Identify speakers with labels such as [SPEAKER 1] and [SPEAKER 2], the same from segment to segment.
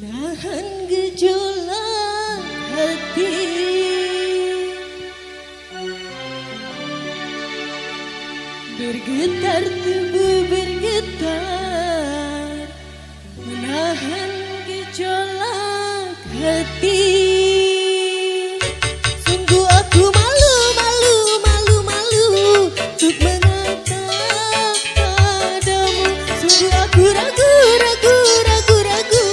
[SPEAKER 1] Menahan gejolak hati, bergetar tubuh bergetar, menahan gejolak hati. Sungguh aku malu, malu, malu, malu untuk mengatakan padamu. Sungguh aku ragu, ragu, ragu, ragu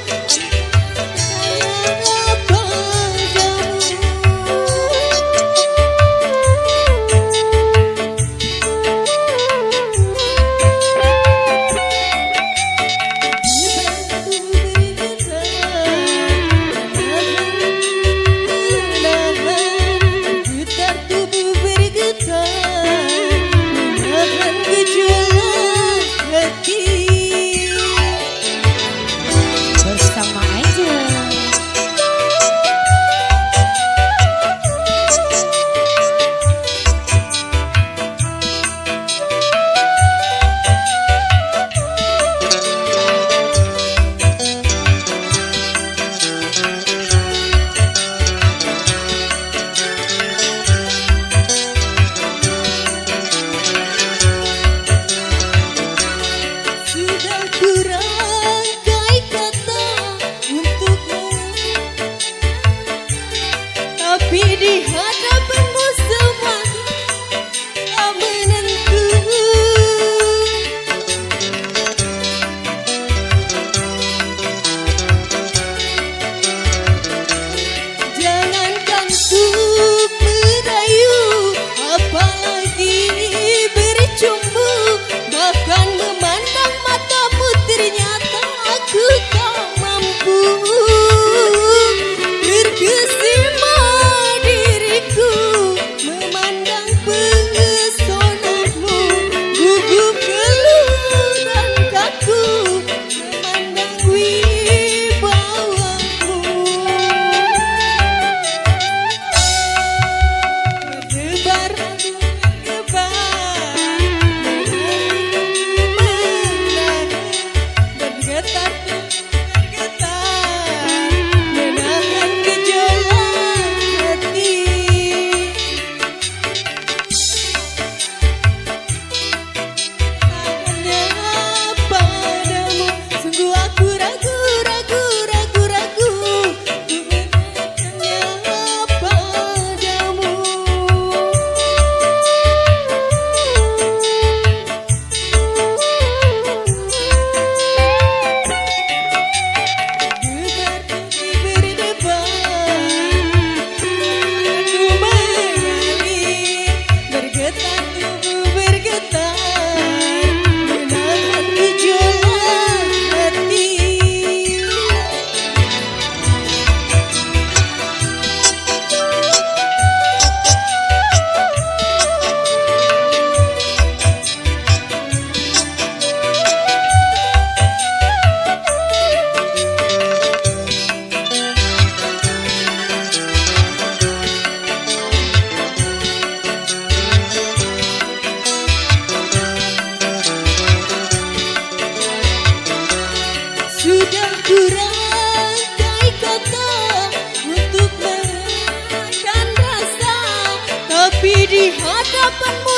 [SPEAKER 1] sayang padamu. Bergetar tubuh bergetar, menahan gejolak hati.
[SPEAKER 2] Bersama aja.
[SPEAKER 1] Sudah kurangkai kata untukmu, tapi di hadapanmu semua tak menentu. Jangankan untuk merayu, apalagi bercumbu, bahkan memandang matamu ternyata aku tak mampu. Terkesima diriku memandang pesonamu, gugup keluh dan kaku memandang wibawamu. Berdebar aku berdebar, menahan, bergetar bergetar, menahan gejolak hati. Hanya padamu, sungguh aku ragu, ragu, ragu, ragu untuk mengatakannya padamu. Berdebar tubuh berdebar, aku mengalir, bergetar tubuh bergetar, menahan gejolak hati. Sudah kurangkai kata untuk mengatakan rasa, tapi di hadapanmu